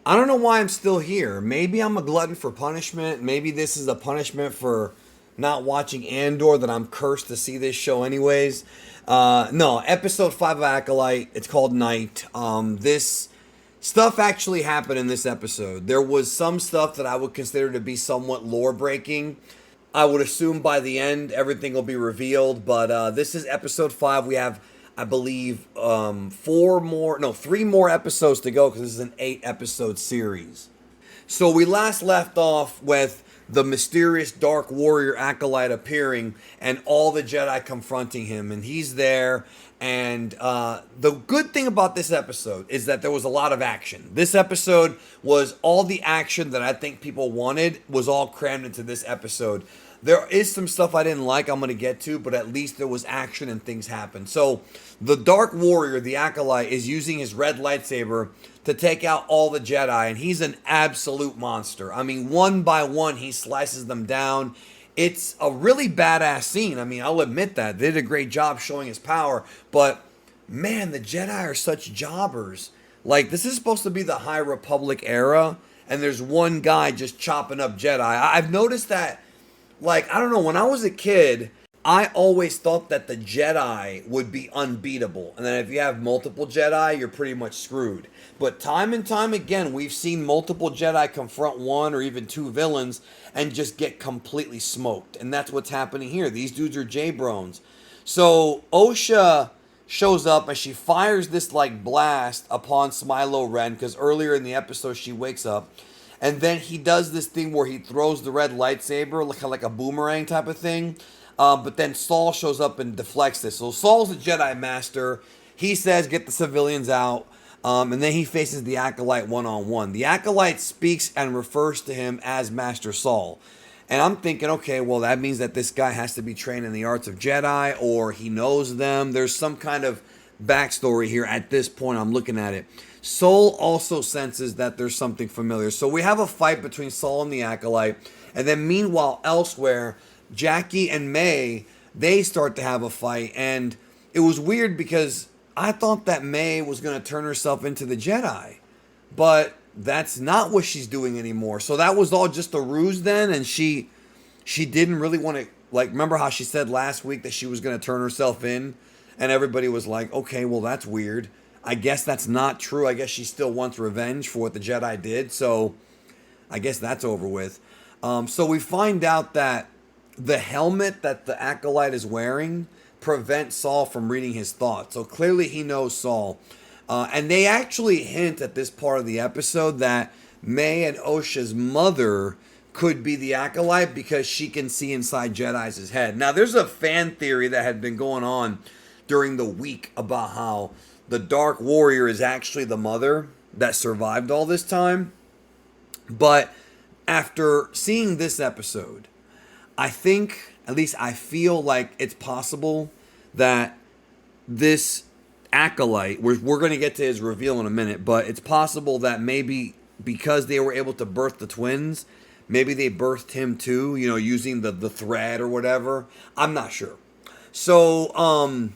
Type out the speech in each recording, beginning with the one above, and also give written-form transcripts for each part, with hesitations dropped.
I don't know why I'm still here. Maybe I'm a glutton for punishment. Maybe this is a punishment for not watching Andor, that I'm cursed to see this show anyways. No, episode 5 of Acolyte. It's called Night. This stuff actually happened in this episode. There was some stuff that I would consider to be somewhat lore breaking. I would assume by the end everything will be revealed, but this is episode 5. We have, I believe, 3 more episodes to go because this is an 8-episode series. So we last left off with the mysterious Dark Warrior Acolyte appearing and all the Jedi confronting him, and he's there. And the good thing about this episode is that there was a lot of action. This episode was all the action that I think people wanted was all crammed into this episode. There is some stuff I didn't like I'm going to get to, but at least there was action and things happened. So the Dark Warrior, the Acolyte, is using his red lightsaber to take out all the Jedi, and he's an absolute monster. I mean, one by one, he slices them down. It's a really badass scene. I mean, I'll admit that. They did a great job showing his power, but man, the Jedi are such jobbers. Like, this is supposed to be the High Republic era, and there's one guy just chopping up Jedi. I've noticed that. Like, I don't know, when I was a kid, I always thought that the Jedi would be unbeatable. And then if you have multiple Jedi, you're pretty much screwed. But time and time again, we've seen multiple Jedi confront one or even two villains and just get completely smoked. And that's what's happening here. These dudes are J-Brones. So Osha shows up and she fires this like blast upon Smilo Ren, because earlier in the episode she wakes up. And then he does this thing where he throws the red lightsaber, like a boomerang type of thing. But then Saul shows up and deflects this. So Saul's a Jedi Master. He says, get the civilians out. And then he faces the Acolyte one-on-one. The Acolyte speaks and refers to him as Master Saul. And I'm thinking, okay, well, that means that this guy has to be trained in the arts of Jedi, or he knows them. There's some kind of backstory here at this point. I'm looking at it. Saul also senses that there's something familiar. So we have a fight between Saul and the Acolyte. And then meanwhile, elsewhere, Jackie and May, they start to have a fight. And it was weird because I thought that May was going to turn herself into the Jedi. But that's not what she's doing anymore. So that was all just a ruse then. And she didn't really want to, like, remember how she said last week that she was going to turn herself in? And everybody was like, okay, well, that's weird. I guess that's not true. I guess she still wants revenge for what the Jedi did. So I guess that's over with. So we find out that the helmet that the Acolyte is wearing prevents Saul from reading his thoughts. So clearly he knows Saul. And they actually hint at this part of the episode that May and Osha's mother could be the Acolyte because she can see inside Jedi's head. Now, there's a fan theory that had been going on during the week about how the Dark Warrior is actually the mother that survived all this time. But after seeing this episode, I think, at least I feel like it's possible that this Acolyte, we're going to get to his reveal in a minute, but it's possible that maybe because they were able to birth the twins, maybe they birthed him too, you know, using the thread or whatever. I'm not sure. So,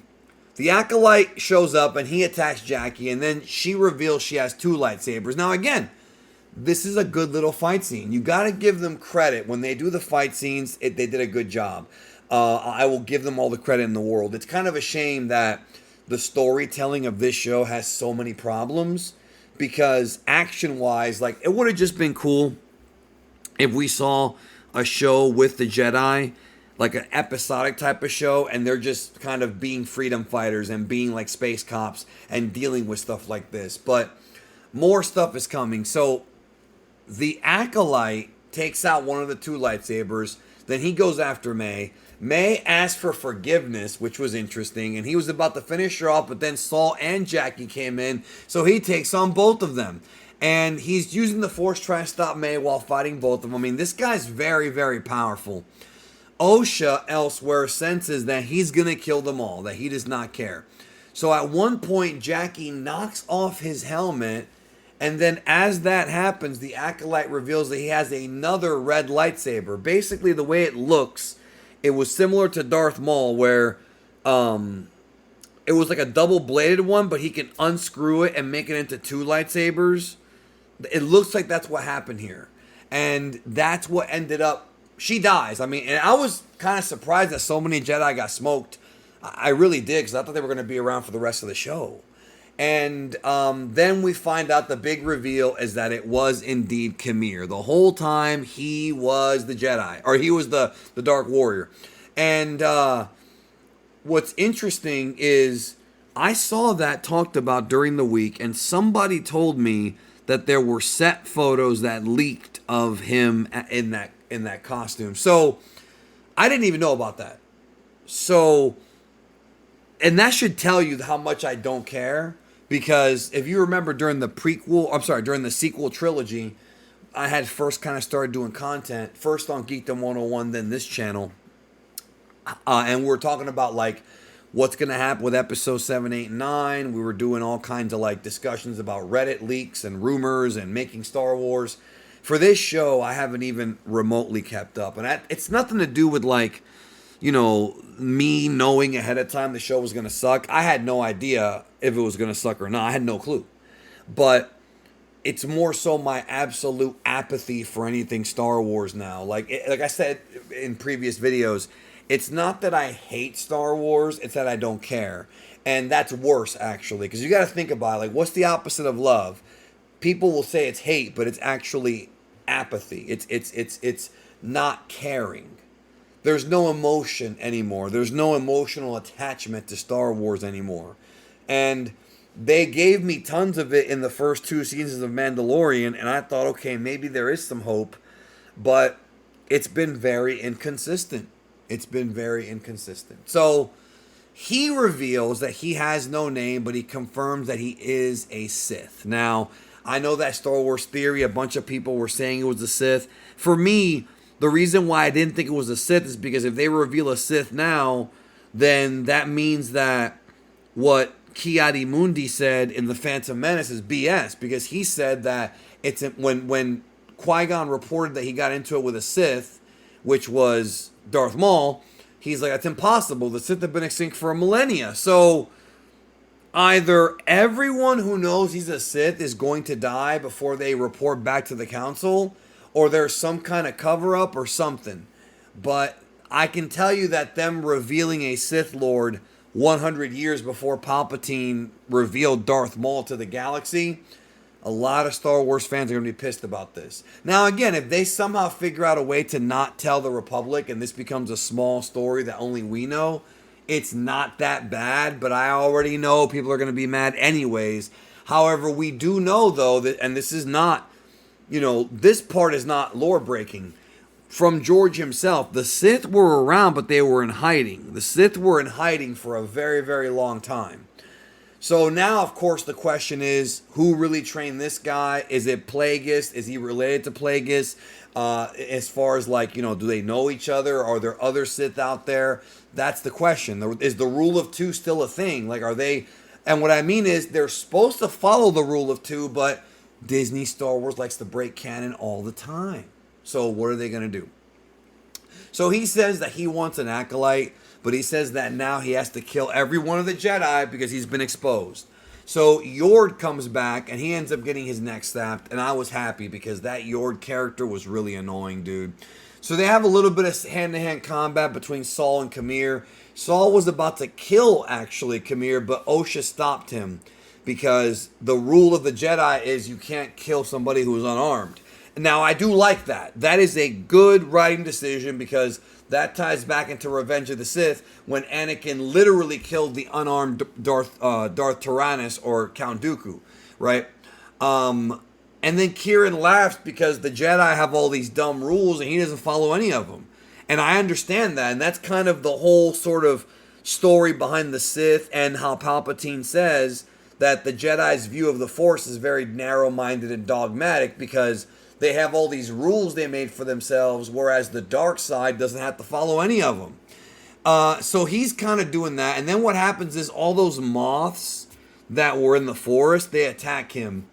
the Acolyte shows up and he attacks Jackie, and then she reveals she has 2 lightsabers. Now, again, this is a good little fight scene. You got to give them credit. When they do the fight scenes, they did a good job. I will give them all the credit in the world. It's kind of a shame that the storytelling of this show has so many problems, because action-wise, like, it would have just been cool if we saw a show with the Jedi, like an episodic type of show, and they're just kind of being freedom fighters and being like space cops and dealing with stuff like this. But more stuff is coming. So the Acolyte takes out one of the 2 lightsabers. Then he goes after May. May asks for forgiveness, which was interesting. And he was about to finish her off, but then Saul and Jackie came in. So he takes on both of them. And he's using the Force trying to stop May while fighting both of them. I mean, this guy's very, very powerful. Osha elsewhere senses that he's going to kill them all, that he does not care. So at one point, Jackie knocks off his helmet, and then as that happens, the Acolyte reveals that he has another red lightsaber. Basically, the way it looks, it was similar to Darth Maul, where it was like a double-bladed one, but he can unscrew it and make it into 2 lightsabers. It looks like that's what happened here. And that's what ended up. She dies. I mean, and I was kind of surprised that so many Jedi got smoked. I really did, because I thought they were going to be around for the rest of the show. And then we find out the big reveal is that it was indeed Qimir. The whole time he was the Jedi, or he was the Dark Warrior. And what's interesting is I saw that talked about during the week, and somebody told me that there were set photos that leaked of him in that costume. So I didn't even know about that. So, and that should tell you how much I don't care, because if you remember during the sequel trilogy, I had first kind of started doing content, first on Geekdom 101, then this channel. And we were talking about like what's going to happen with episode 7, 8, and 9. We were doing all kinds of like discussions about Reddit leaks and rumors and making Star Wars. For this show, I haven't even remotely kept up. And it's nothing to do with like, you know, me knowing ahead of time the show was going to suck. I had no idea if it was going to suck or not. I had no clue. But it's more so my absolute apathy for anything Star Wars now. Like I said in previous videos, it's not that I hate Star Wars, it's that I don't care. And that's worse, actually, because you got to think about it. Like, what's the opposite of love? People will say it's hate, but it's actually apathy. It's not caring. There's no emotion anymore. There's no emotional attachment to Star Wars anymore. And they gave me tons of it in the first 2 seasons of Mandalorian, and I thought, okay, maybe there is some hope, but it's been very inconsistent. It's been very inconsistent. So he reveals that he has no name, but he confirms that he is a Sith. Now, I know that Star Wars theory, a bunch of people were saying it was a Sith. For me, the reason why I didn't think it was a Sith is because if they reveal a Sith now, then that means that what Ki-Adi-Mundi said in The Phantom Menace is BS, because he said that it's when Qui-Gon reported that he got into it with a Sith, which was Darth Maul, he's like, that's impossible. The Sith have been extinct for a millennia. So either everyone who knows he's a Sith is going to die before they report back to the council, or there's some kind of cover-up or something. But I can tell you that them revealing a Sith Lord 100 years before Palpatine revealed Darth Maul to the galaxy, a lot of Star Wars fans are going to be pissed about this. Now, again, if they somehow figure out a way to not tell the Republic and this becomes a small story that only we know, it's not that bad, but I already know people are going to be mad anyways. However, we do know, though, that, and this is not, you know, this part is not lore breaking. From George himself, the Sith were around, but they were in hiding. The Sith were in hiding for a very, very long time. So now, of course, the question is, who really trained this guy? Is it Plagueis? Is he related to Plagueis? As far as, like, you know, do they know each other? Are there other Sith out there? That's the question. Is the rule of 2 still a thing? Like, are they... And what I mean is, they're supposed to follow the rule of 2, but Disney Star Wars likes to break canon all the time. So what are they going to do? So he says that he wants an Acolyte, but he says that now he has to kill every one of the Jedi because he's been exposed. So Yord comes back and he ends up getting his neck snapped, and I was happy because that Yord character was really annoying, dude. So they have a little bit of hand-to-hand combat between Saul and Qimir. Saul was about to kill, actually, Qimir, but Osha stopped him because the rule of the Jedi is you can't kill somebody who is unarmed. Now, I do like that. That is a good writing decision because that ties back into Revenge of the Sith when Anakin literally killed the unarmed Darth Tyrannus or Count Dooku, right? And then Kieran laughs because the Jedi have all these dumb rules and he doesn't follow any of them. And I understand that, and that's kind of the whole sort of story behind the Sith and how Palpatine says that the Jedi's view of the Force is very narrow-minded and dogmatic because they have all these rules they made for themselves, whereas the dark side doesn't have to follow any of them. So he's kind of doing that. And then what happens is all those moths that were in the forest, they attack him.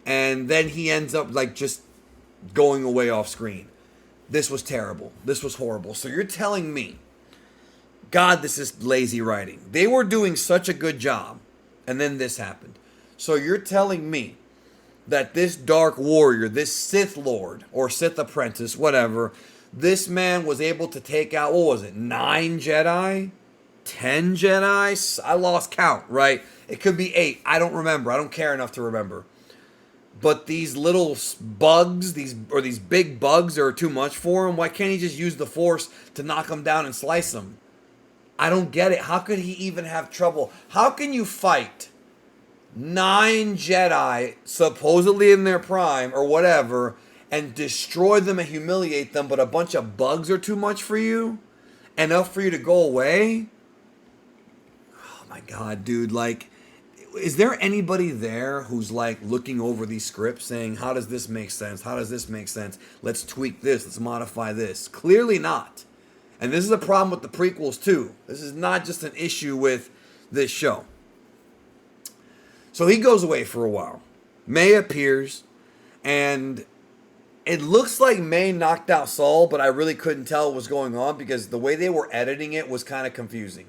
And then he ends up like just going away off screen. This was terrible. This was horrible. So you're telling me, God, this is lazy writing. They were doing such a good job. And then this happened. So you're telling me that this Dark Warrior, this Sith Lord or Sith Apprentice, whatever, this man was able to take out, what was it, 9 Jedi? 10 Jedi? I lost count, right? It could be 8. I don't remember. I don't care enough to remember. But these little bugs, these big bugs are too much for him. Why can't he just use the Force to knock them down and slice them? I don't get it. How could he even have trouble? How can you fight 9 Jedi, supposedly in their prime or whatever, and destroy them and humiliate them, but a bunch of bugs are too much for you? Enough for you to go away? Oh my God, dude. Like, is there anybody there who's like looking over these scripts saying, how does this make sense? How does this make sense? Let's tweak this. Let's modify this. Clearly not. And this is a problem with the prequels too. This is not just an issue with this show. So he goes away for a while. May appears, and it looks like May knocked out Saul, but I really couldn't tell what was going on because the way they were editing it was kind of confusing.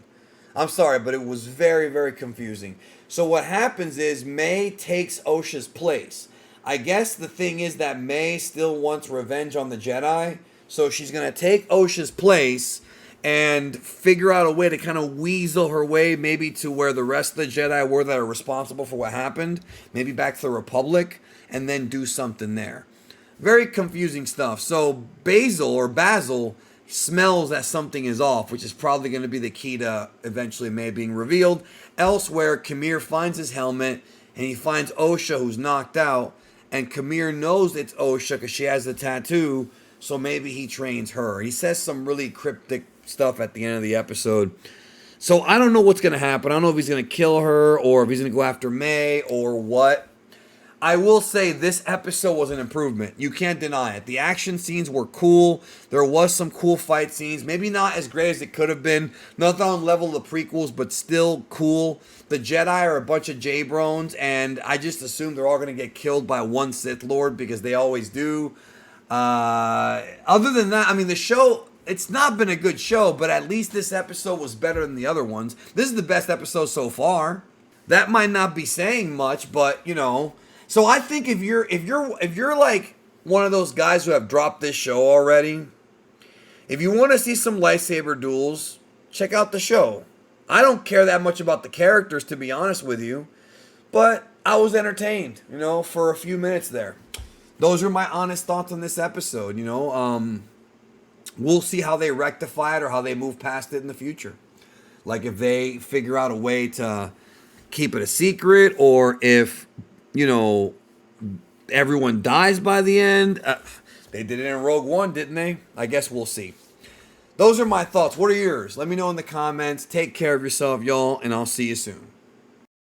I'm sorry, but it was very, very confusing. So what happens is May takes Osha's place. I guess the thing is that May still wants revenge on the Jedi, so she's going to take Osha's place and figure out a way to kind of weasel her way maybe to where the rest of the Jedi were that are responsible for what happened, maybe back to the Republic, and then do something there. Very confusing stuff. So Basil smells that something is off, which is probably going to be the key to eventually May being revealed. Elsewhere, Qimir finds his helmet, and he finds Osha, who's knocked out, and Qimir knows it's Osha because she has the tattoo, so maybe he trains her. He says some really cryptic stuff at the end of the episode. So I don't know what's going to happen. I don't know if he's going to kill her or if he's going to go after May or what. I will say this episode was an improvement. You can't deny it. The action scenes were cool. There was some cool fight scenes. Maybe not as great as it could have been. Nothing on level of the prequels, but still cool. The Jedi are a bunch of J-Brones, and I just assume they're all going to get killed by one Sith Lord because they always do. Other than that, I mean, the show, it's not been a good show, but at least this episode was better than the other ones. This is the best episode so far. That might not be saying much, but, you know. So I think if you're like one of those guys who have dropped this show already, if you want to see some lightsaber duels, check out the show. I don't care that much about the characters, to be honest with you, but I was entertained, you know, for a few minutes there. Those are my honest thoughts on this episode, you know. We'll see how they rectify it or how they move past it in the future. Like if they figure out a way to keep it a secret, or if, you know, everyone dies by the end. They did it in Rogue One, didn't they? I guess we'll see. Those are my thoughts. What are yours? Let me know in the comments. Take care of yourself, y'all, and I'll see you soon.